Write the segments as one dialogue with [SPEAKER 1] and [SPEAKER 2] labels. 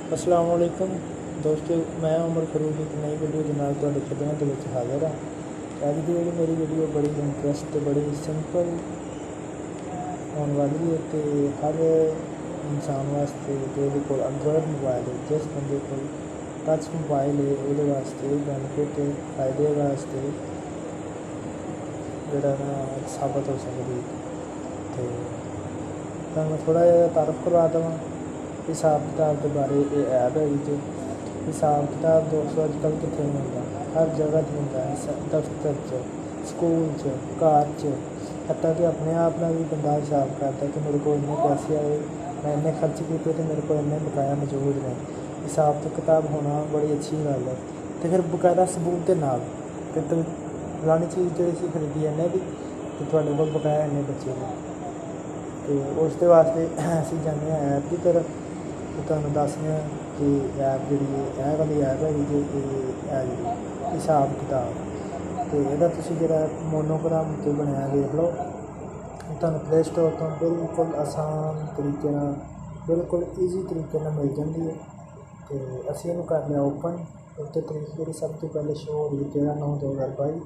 [SPEAKER 1] अस्सलाम वालेकुम दोस्तों, मैं उमर फरूक एक नई वीडियो के नाल तुहाडे खिदमत दे विच हाज़र हाँ। अज दी जेह्ड़ी मेरी वीडियो बड़ी इंटरस्ट ते बड़ी सिंपल होने वाली है ते हर इंसान वास्ते जेह्दे कोल एंड्रॉयड मोबाइल है, जिस बंदे कोल टच मोबाइल है उहदे वास्ते बेनिफिट है, फायदे वास्ते जेह्ड़ा ना साबत हो सकदी ते तुहानूं थोड़ा जिहा तारफ करवा देवां हिसाब किताब के बारे। ये ऐप है जी हिसाब किताब दोस्तों अजकल कितने मिलता, हर जगह तो मिलता है, दफ्तर च, स्कूल च, घर च, हत्ता कि अपने आप में भी बंदा हिसाब करता है कि मेरे को इन्ने पैसे आए, मैं इन्ने खर्च किए तो मेरे को इन्ने बकाया मौजूद ने। हिसाब तो किताब होना बड़ी अच्छी गल है। तो फिर बकायदा सबूत के नाल कि तुम फलानी चीज़ जो सी खरीदी इन्ने दी तो तुहाडे कोल बकाया इन्ने बचे ने। तो उस वास्ते असीं जाने ऐप की तरफ तो तुहानूं दस्सने कि ऐप जिहड़ी है वाली ऐप है जी है जी हिसाब किताब। तो इहदा तुसीं जेह्ड़ा मोनोग्राम उत्ते बनेआ देख लो, तुहानूं प्ले स्टोर तो बिल्कुल आसान तरीके नाल बिल्कुल ईजी तरीके नाल मिल जाती है। तो असीं इहनूं कर लिया ओपन। उत्ते तरीक जेह्ड़ी सब तो पहले शो हो रही 13/9/2022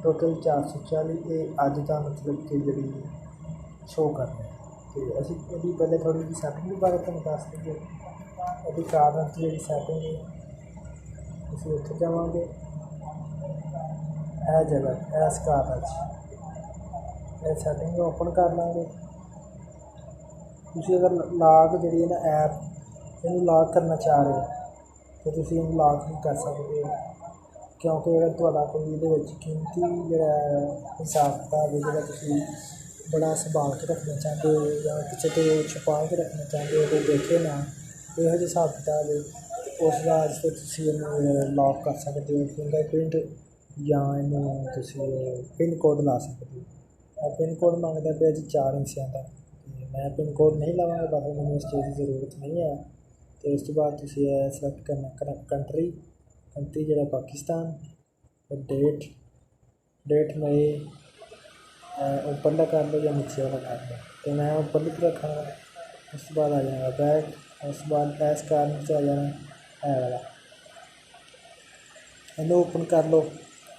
[SPEAKER 1] टोटल 440 ये अज दा मतलब कि जिहड़ी शो कर रहे हैं। तो असीं इहदी पहले थोड़ी जी सैटिंग दे बारे तुहानूं दस दईए। इहदी कारण जिहड़ी सैटिंग है असीं उत्थे जावांगे, यह जगह इस कारण यह सैटिंग ओपन कर लांगे। तुसीं अगर लॉक जिहड़ी है ना ऐप इहनूं लॉक करना चाह रहे हो तो तुसीं इहनूं लॉक नहीं कर सकदे, क्योंकि अगर तुहाडा कोई इहदे विच कीमती जिहड़ा हिसाब किताब है जिहड़ा तुसीं बड़ा संभाल के रखना चाहते हो या किसी तो छुपा के रखना चाहते हो तो देखे ना इहो जिहा हिसाब किताब है उस वास्ते तुसीं इहनूं लॉक कर सकदे हो फिंगरप्रिंट या इहनूं तुसीं पिन कोड ला सकदे हो। पिन कोड मंगदा पिया जी 4 अंकियां दा, मैं पिन कोड नहीं लावांगा, बाकी मैनूं इस चीज़ की ज़रूरत नहीं है। तो उस तो बाद तुसीं सलैक्ट करना कंट्री जिहड़ा पाकिस्तान, डेट मई ऊपरला कर लो या नीचे वाला कर लो। तो मैं ऊपरली तरफ रखांगा। उस बाद आ जाएगा बैक, उस बाद इस कारण से आ जाना है वाला, इन्हें ओपन कर लो।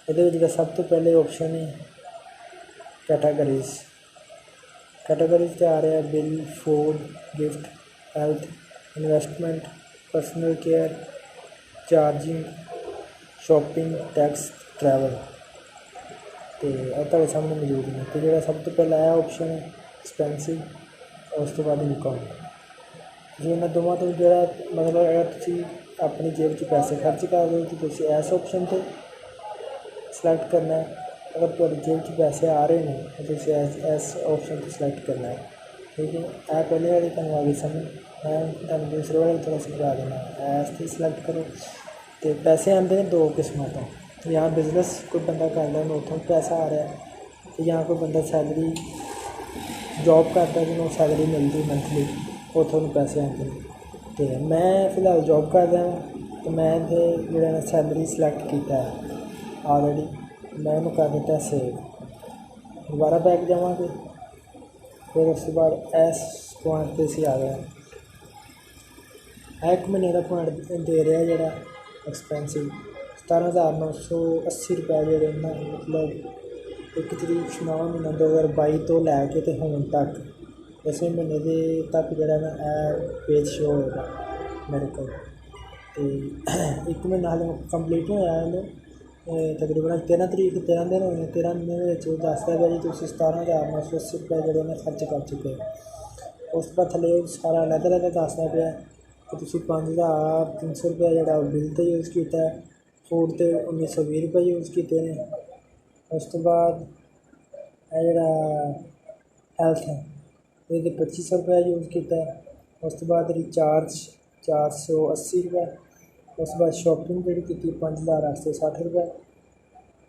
[SPEAKER 1] ये सब तो पहले ऑप्शन है कैटागरीज से आ रहा है bill, food, gift, health, investment, personal care, charging, shopping, tax, travel. तो तुहाडे सामने मौजूद ने। तो जो सब तो पहला है ऑप्शन है एक्सपेंसिव, उस तो बाद इनकम। जो इन्होंने दोवां तो जो मतलब अगर तुसीं अपनी जेब च पैसे खर्च कर रहे हो तो तुसीं इस ऑप्शन पर सलैक्ट करना है। अगर तुहाडी जेब च पैसे आ रहे हैं तो तुसीं इस ऑप्शन पर सलैक्ट करना है। ठीक है, यह पहले वाली तुहानूं आ गई समझ। मैं तुहानूं दूसरे वाले थोड़ा समझा देना। इस पर सलैक्ट करो। तो पैसे आते हैं दो किस्मों तो या बिजनेस कोई बंदा करता है उतों पैसा आ रहा है, या कोई बंदा सैलरी जॉब करता है जिन्होंंने सैलरी मिलती मंथली उतों पैसे आते हैं। तो मैं फिलहाल जॉब कर रहा हूँ तो मैं जो सैलरी सलैक्ट किया है ऑलरेडी, मैं उन्होंने कर दिता सेव। दोबारा बैक जावांगे, फिर उस बाद इस पॉइंट पर असीं आ गए। एक महीने का पॉइंट दे रहा है जोड़ा एक्सपेंसिव 17,980 रुपये जोड़े ना, मतलब 1 तरीक 9 महीना 2022 तो लैके तो हुण तक इस महीने के तक जोड़ा ना पेज शो होएगा मेरे को। तो 1 महीना हाले कंप्लीट नहीं होया इन्हें, तकरीबन 13 तरीक 13 दिन होए। 13 दिन दसदा पिया जी तुसीं 17,980 रुपये जोड़े ने खर्च कर चुके हो। उस बाद थल्ले सारा अलग दसदा पिया कि तुसीं 5,300 रुपये जोड़ा बिल तो यूज़ किया है, फूड तो 1920 रुपये यूज़ किए हैं। उस तो बाद जोड़ा हैल्थ है ये 2500 रुपये यूज़ किया है। उस तो बाद रिचार्ज 480 रुपये। उस बाद शॉपिंग जी की 5,860 रुपये।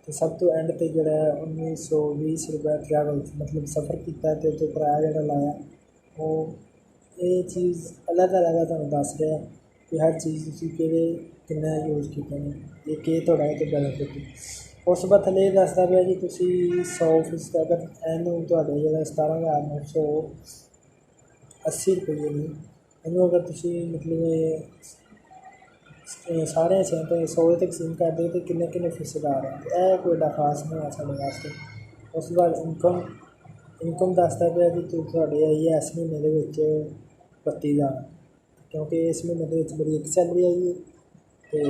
[SPEAKER 1] तो सब तो एंड पर जोड़ा 1920 रुपये ट्रैवल मतलब सफ़र किया तो किराया जो लाया वो ये चीज़ अलग है तुहानूं दस रहा कि हर चीज़ तुसीं किन्ना यूज़ किए हैं, ये केह् तुहाड़ा इहदे बेनीफिट। उस बाद थल्ले एह् दसदा पिया जी तुसीं 100% अगर इहनूं तुहाडे जेह्ड़ा 17,980 रुपये ने इहनूं अगर तुसीं मतलब سارے سیم تو 100 تک سیم کر دے تو کنے کنے فیصد آ رہے ہیں یہ کوئی ایڈا خاص نہیں ہے سارے واسطے اس کے بعد انکم دستا پیا کہ تھوڑے آئی ہے اس مہینے کے 32,000 کیونکہ اس مہینے کے میری ایک سیلری آئی ہے تو یہ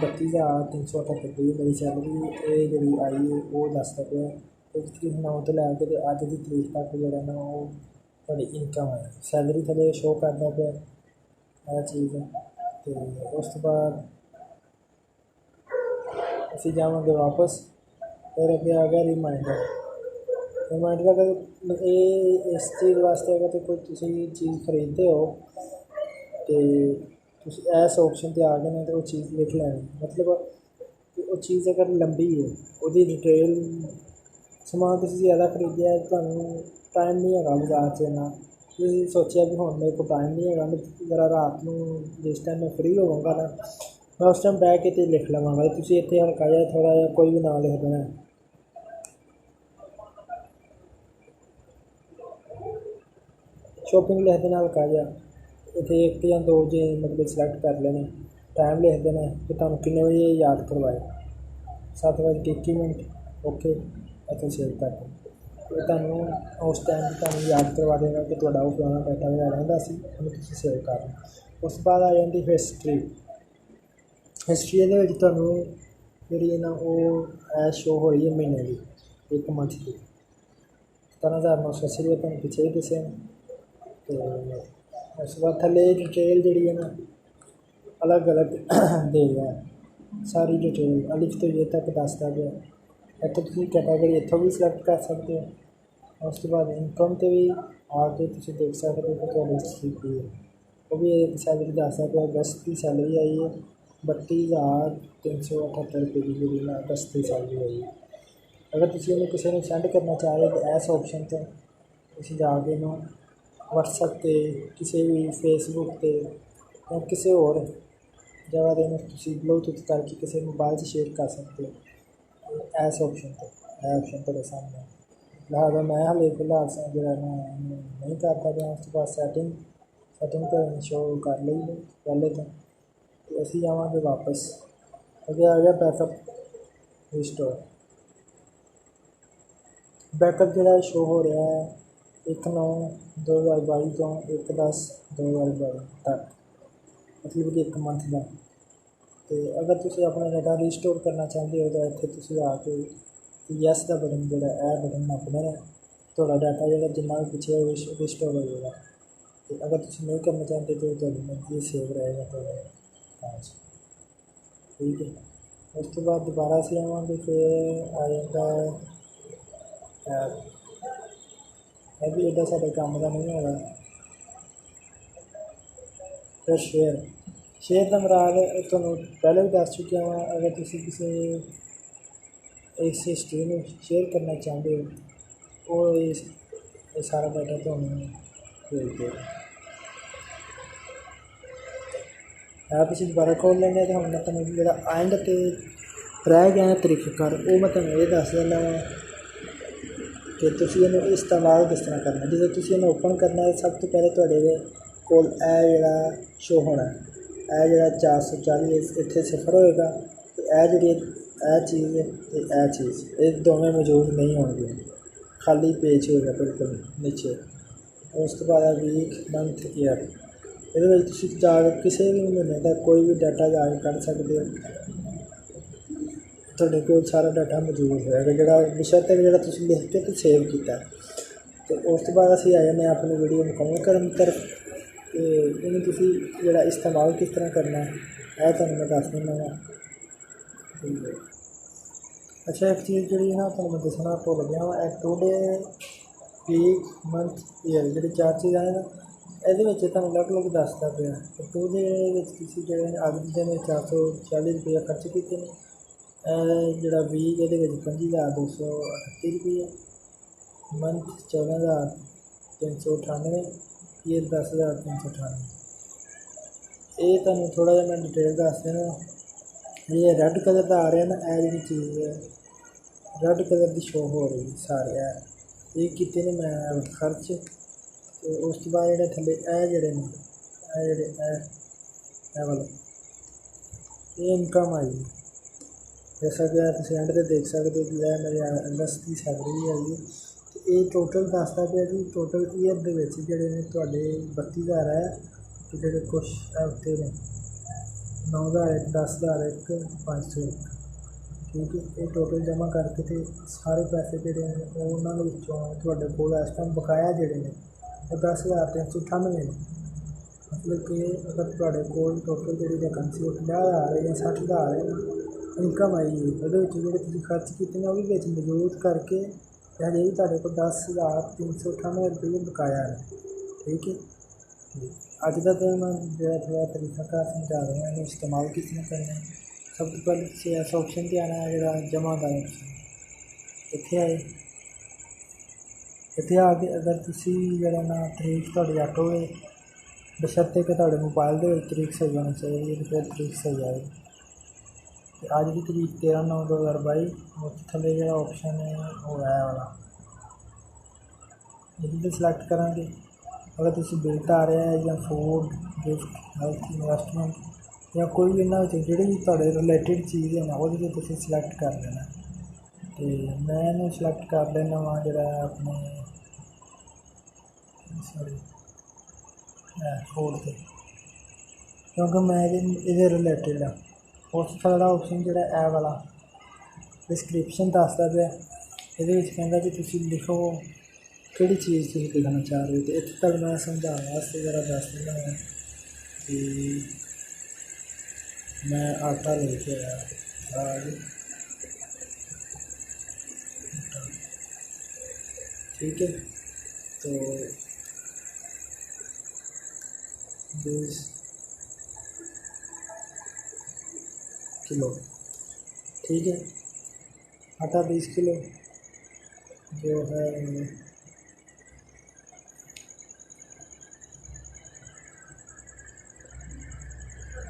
[SPEAKER 1] 32,378 میری سیلری یہ جی آئی ہے وہ دستا پیا 9 تو لے کے اج کی تاریخ تک جا وہ تھوڑی انکم ہے سیلری تھلے شو کرتا پیا یہ چیز ہے تو اس تو بعد اسی جاؤں گے واپس پھر اگے آ گیا ریمائنڈر اگر اس چیز واسطے اگر تو کوئی تسی چیز خریدتے ہو تو ایس آپشن تے آ گئے تو وہ چیز لکھ لینی مطلب وہ چیز اگر لمبی ہے وہ ڈیٹیل سامان تسی زیادہ خریدیا ہے تو ٹائم نہیں ہے بازار چنا تھی سوچیا کہ ہوں میرے کو ٹائم نہیں ہے میں ذرا رات کو جس ٹائم میں فری ہوا گا نا میں اس ٹائم بہ کے لکھ لوا گا تھی اتنے ہلکا جا تھوڑا جہا کوئی بھی نام لکھ دینا شاپنگ لکھ دینا ہلکا جا اتنے 1 یا 2 جی مطلب سلیکٹ کر لینے ٹائم لکھ دینا کہ تمہیں کنے بجے یاد کروائے 7:21 اوکے اتنے سیو کر دیں تمہیں اس ٹائم تمہیں یاد کروا دے گا کہ تھوڑا وہ پرانا ڈاٹا وغیرہ رہتا سی انہوں تسی سیو کر لیں اس بعد آ جاتی ہسٹری یہ تمہیں جی نا وہ ایش شو ہو رہی ہے مہینے کی 1 منتھ کی 17,980 روپئے تمہیں پیچھے ہی دسے تو اس کے بعد تھلے ڈیٹیل جی ہے نا الگ الگ دے گیا ساری ڈیٹیل الف تو یہ تک دستا گیا اتوں تھی کیٹاگری اتوں بھی سلیکٹ کر سکتے ہو اس کے بعد انکم تے بھی آ کے تھی دیکھ سکتے ہو کہ تھوڑی ٹھیک ہے وہ بھی ایک سیلری دستا پیا اگست کی سیلری آئی ہے 32,378 روپئے کی جی اگست کی سیلری آئی ہے اگر تسی انہیں کسی نے سینڈ کرنا چاہ رہے تو ایس آپشن تے تسی جا کے WhatsApp تے کسی بھی فیس بک تے یا کسی اور جگہ دے تسی بلوٹوتھ کر کے کسی موبائل سے شیئر کر سکتے ہو ایس آپشن تے آپشن تیرے سامنے لہٰذا میں ہلے فی الحال جو نہیں کرتا پیا اس کے بعد سیٹنگ تو شو کر لی پہلے تو اسی جاواں گے واپس اگے آ گیا back up restore back up جہاں شو ہو رہا ہے 1/9/2022 تو 1/10/2022 تک مطلب کہ 1 منتھ کا تو اگر تسی اپنا ڈاٹا ریسٹور کرنا چاہتے ہو تو اتنے تسی آ کے یس کا بٹن جہاں یہ بٹن نپنا ہے تھوڑا ڈاٹا جہاں جنہ بھی پیچھے ریسٹور ہو جائے گا تو اگر تسی نہیں کرنا چاہتے تو مرضی سیو رہے گا ٹھیک ہے اس کے بعد دوبارہ سے آواں گے پھر آ جاتا ہے یہ بھی ایڈا سارے کام کا نہیں ہوگا پھر شیئر کا مراد تمہیں پہلے بھی دس چکیا ہوا اگر تسی کسی اس ہسٹری میں شیئر کرنا چاہتے ہو وہ سارا ڈاٹا تمہیں بھیج دے آپ اسی دوبارہ کھول لیں تو ہم تمہیں جا اینڈ تے رہ گیا ہے طریقہ کار وہ میں تمہیں یہ دس دینا وا کہ تسی انہوں استعمال کس طرح کرنا جب تسی انہوں اوپن کرنا ہے سب تو پہلے تھوڑے کول جڑا شو ہونا ہے جڑا 440 اتنے 0 ہوئے گا تو جڑی چیز ہے چیز یہ دونوں موجود نہیں ہو گے خالی پیج ہوئے گا بالکل نیچے اس کے بعد ویک منتھ ایئر یہ جا کے کسی بھی مہینے کا کوئی بھی ڈاٹا جا کے کر سکتے ہو تھوڑے کول سارا ڈاٹا موجود ہوئے گا جڑا بشرط ہے جڑا تسی لکھ کے تو سیو کیتا تو اس کے بعد اسی آ جانے اپنی ویڈیو مکمل کرنے طرف انہیں تسی جڑا استعمال کس طرح کرنا ہے یہ تمہیں میں دس دینا وا اچھا ایک چیز جی نا تمہیں میں دسنا بھول گیا وا today week month year جی 4 چیزاں ہیں نا یہ تمہیں الگ الگ دستا پیا ٹو ڈے تسی جڑے اج دن 440 روپیہ خرچ کیتے ہیں جڑا ویک یہ 25,238 روپیے منتھ 14,398 ایئر 10,398 یہ تمہیں تھوڑا جہا میں ڈیٹیل دس دینا یہ ریڈ کلر کا آ رہا ہے نا یہ چیز ریڈ کلر کی شو ہو رہی سارے یہ کیتے نے میں خرچ تو اس کے بعد جڑے تھلے جڑے والے ਇਹ ਇਨਕਮ ਆਈ जैसा कि आप एंड ते देख सकते हो कि यह मेरे अगस्त की सैलरी आई है। तो ये टोटल दसदा पिया जी टोटल ईयर दे विच जिहड़े ने तुहाडे 32,000 है ते जिहड़े कुछ हफ्ते ने 9,000 एक 10,000 एक 500 एक ठीक है। ये टोटल जमा करके तो सारे पैसे जिहड़े ने उन्हां दे विचों तुहाडे कोल इस टाइम बकाया जिहड़े ने वो 10,398 ने। मतलब कि अगर तुहाडे कोल टोटल जिहड़ी रकम सी 50,000 या 60,000 है इनकम आई है ਉਹਦੇ ਵਿੱਚ ਜਿਹੜੇ ਤੁਸੀਂ ਖਰਚ ਕੀਤੇ ਨੇ ਉਹ ਵੀ ਵਿੱਚ ਮੌਜੂਦ ਕਰਕੇ ਹਜੇ ਵੀ ਤੁਹਾਡੇ ਕੋਲ 10,398 ਰੁਪਏ ਬਕਾਇਆ ਹੈ ਠੀਕ ਹੈ। ਅੱਜ ਦਾ ਤਾਂ ਮੈਂ ਜਿਹੜਾ ਥੋੜ੍ਹਾ ਤਰੀਕਾਕਾਰ ਸਮਝਾ ਰਿਹਾ ਇਹਨੂੰ ਇਸਤੇਮਾਲ ਕਿਸ ਤਰ੍ਹਾਂ ਕਰਨਾ। ਸਭ ਤੋਂ ਪਹਿਲਾਂ ਤੁਸੀਂ ਇਸ ਆਪਸ਼ਨ 'ਤੇ ਆਉਣਾ ਜਿਹੜਾ ਜਮ੍ਹਾਂ ਦਾ ਆਪਸ਼ਨ ਇੱਥੇ ਆਏ। ਇੱਥੇ ਆ ਕੇ ਅਗਰ ਤੁਸੀਂ ਜਿਹੜਾ ਨਾ ਤਰੀਕ ਤੁਹਾਡੀ ਅੱਡ ਹੋਵੇ ਬਸ਼ਰਤੇ ਕਿ ਤੁਹਾਡੇ ਮੋਬਾਈਲ ਦੇ ਵਿੱਚ ਤਰੀਕ ਸਹੀ ਹੋਣੀ ਚਾਹੀਦੀ ਹੈ ਫਿਰ ਤਰੀਕ ਸਹੀ ਆਏਗੀ। ਅੱਜ ਦੀ ਤਰੀਕ 13/9/2022 ਉਸ ਥੱਲੇ ਜਿਹੜਾ ਆਪਸ਼ਨ ਹੈ ਉਹ ਹੈ ਵਾਲਾ ਇਹਦੇ 'ਤੇ ਸਿਲੈਕਟ ਕਰਾਂਗੇ। ਅਗਰ ਤੁਸੀਂ ਬਿੱਲ ਆ ਰਿਹਾ ਹੈ ਜਾਂ ਫੂਡ ਗਿਫਟ ਹੈਲਥ ਇਨਵੈਸਟਮੈਂਟ ਜਾਂ ਕੋਈ ਵੀ ਇਹਨਾਂ ਵਿੱਚ ਜਿਹੜੀ ਵੀ ਤੁਹਾਡੇ ਰਿਲੇਟਿਡ ਚੀਜ਼ ਹੈ ਨਾ ਉਹਦੇ 'ਤੇ ਤੁਸੀਂ ਸਿਲੈਕਟ ਕਰ ਲੈਣਾ। ਅਤੇ ਮੈਂ ਇਹਨੂੰ ਸਿਲੈਕਟ ਕਰ ਲੈਂਦਾ ਵਾਂ ਜਿਹੜਾ ਆਪਣੇ ਸੌਰੀ ਫੂਡ 'ਤੇ ਕਿਉਂਕਿ ਮੈਂ ਇਹਦੇ ਰਿਲੇਟਿਡ ਆ। ਉਸ ਥੱਲੇ ਆਪਸ਼ਨ ਜਿਹੜਾ ਇਹ ਵਾਲਾ ਡਿਸਕ੍ਰਿਪਸ਼ਨ ਦੱਸਦਾ ਪਿਆ ਇਹਦੇ ਵਿੱਚ ਕਹਿੰਦਾ ਕਿ ਤੁਸੀਂ ਲਿਖੋ ਕਿਹੜੀ ਚੀਜ਼ ਤੁਸੀਂ ਲਿਖਣਾ ਚਾਹ ਰਹੇ ਹੋ। ਅਤੇ ਇੱਥੇ ਤੱਕ ਮੈਂ ਸਮਝਾਉਣ ਵਾਸਤੇ ਜ਼ਰਾ ਦੱਸ ਦਿੰਦਾ ਹਾਂ ਕਿ ਮੈਂ ਆਟਾ ਲੈ ਕੇ ਆਇਆ ठीक है। तो 20 किलो ठीक है। आटा 20 किलो जो है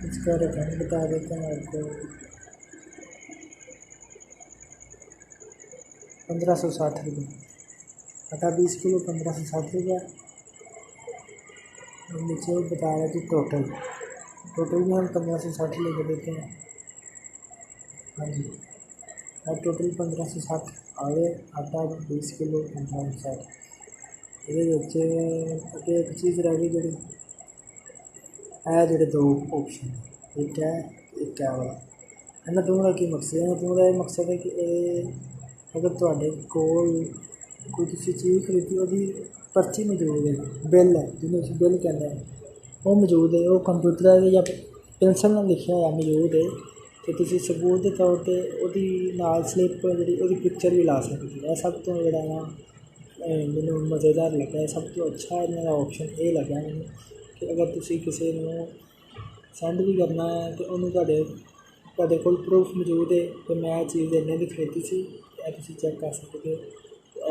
[SPEAKER 1] इसका रकम बता देता हूँ आपको 1560 रुपये। आटा 20 किलो 1560 रुपये। नीचे बता रहा है कि टोटल में हम 1560 लेके देते हैं। हाँ जी अब टोटल 1560 आ गए। आटा 20 किलो 1560 ये एक चीज़ रह गई जी जो दो ऑप्शन एक है वाला इन्होंने दोनों का की मकसद है। दोनों का मकसद है कि अगर तुहाडे कोल कोई किसी चीज़ खरीदी वो पर्ची मौजूद है बिल है जिन्हें बिल कहते हैं वो मौजूद है वो कंप्यूटर या पेंसिल नाल लिखा हुआ मौजूद है तो तुसीं सबूत के तौर पर वो नाल स्लिप जी पिक्चर भी ला सकते हो। सब तो जोड़ा ना मैनू मज़ेदार लगा सब तो अच्छा इन्होंने ऑप्शन ये लगा मैनू कि अगर तुसीं किसी नूं सेंड भी करना है तो उन्होंने तुहाडे कोल प्रूफ मौजूद है कि मैं चीज़ इन्ने की खरीदी सी तुसीं चैक कर सकते हो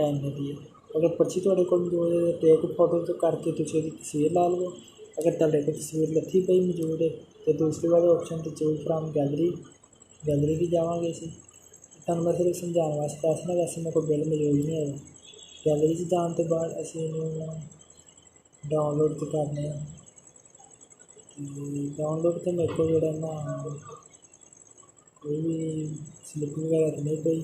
[SPEAKER 1] इन्ने दी है। अगर पर्ची तुहाडे कोल मौजूद है टेक फोटो तो करके तुसीं उसकी तस्वीर ला लो। अगर तुहाडे कोल तस्वीर लथी पई मौजूद है तो दूसरे वाले ऑप्शन तो चूज फ्राम गैलरी भी जावांगे असीं। तुहानूं मैं सिर्फ समझाने वास्ते दसना वैसे मेरे कोल बिल मौजूद नहीं है। गैलरी च जाने तो बाद असीं इहनूं डाउनलोड तो करने डाउनलोड तो मेरे को जोड़ा ना कोई भी स्लिप वगैरह तो नहीं पई।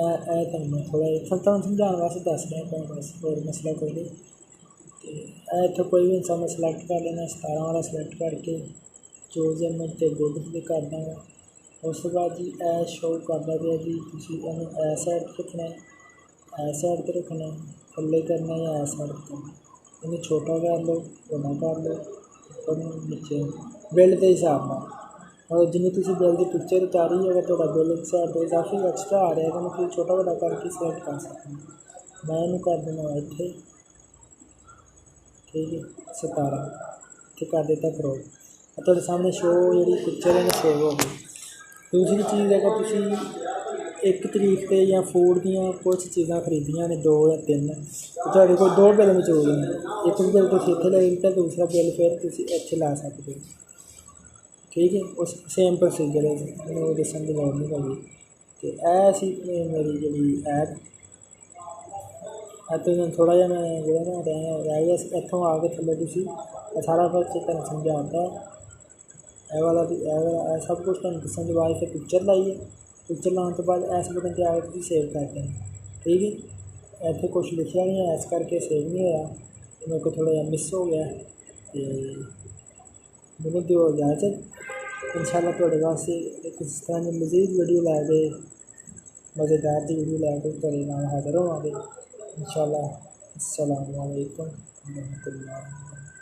[SPEAKER 1] मैं थोड़ा समझाने वास्ते दस रहा बस और मसला कोई नहीं। तो इतना कोई भी इंसान मैं सिलेक्ट कर लेना 17 वाला सिलेक्ट करके चूज एमएट तो गुड भी कर देंगे। उस बाद जी शो करता गया जी तुसीं इहनूं इस साइड पर रखना है इस साइड पर रखना है थल्ले करना है या इस साइड पर करना है। इन्हें छोटा कर लो बड़ा कर लो और नीचे बिल के हिसाब नाल और जिन्हें तुसीं बिल की पिक्चर उतारी अगर तुहाडा बिल एक साइड तो काफ़ी एक्सट्रा आ रहा है तो फिर छोटा बड़ा करके सिलेक्ट कर सकते हैं। मैं इन्हूं कर देना इत्थे ठीक है 17 इत्थे कर देता करो तुहाडे सामने शो जी पिक्चर है सेव हो गई। दूसरी चीज़ अगर तुसीं एक तरीक से या फूड दियाँ कुछ चीज़ां खरीदियां ने 2 या 3 तो तुहाडे कोल 2 बिल मौजूद ने एक बिल तुसीं इत्थे लाई दित्ता दूसरा बिल फिर तुसीं इत्थे ला सकते हो ठीक है। उस सेम प्रोसीजर है मैंने दस्सण की लोड़ नहीं पई। तो यह सी मेरी जी ऐप तो थोड़ा जहा मैं जो रह गया इत्थों आ के थल्ले तुसीं سارا کچھ تمہیں سمجھاتا ہے اے والا بھی سب کچھ تمہیں دسن کے بعد پھر پکچر لائیے پکچر لانے تو بعد ایس بٹن تے آ کے تھی سیو کر دیں ٹھیک ہے ایتھے کچھ لکھیا نہیں ہے اس کر کے سیو نہیں ہوا میرے کو تھوڑا جہا مس ہو گیا مجھے دیو اجازت انشاءاللہ تھوڑے واسطے اس طرح کی مزید ویڈیو لے کے مزیدار کی ویڈیو لے کے تھوڑے نال حاضر ہوا گے انشاءاللہ السلام علیکم ورحمۃ اللہ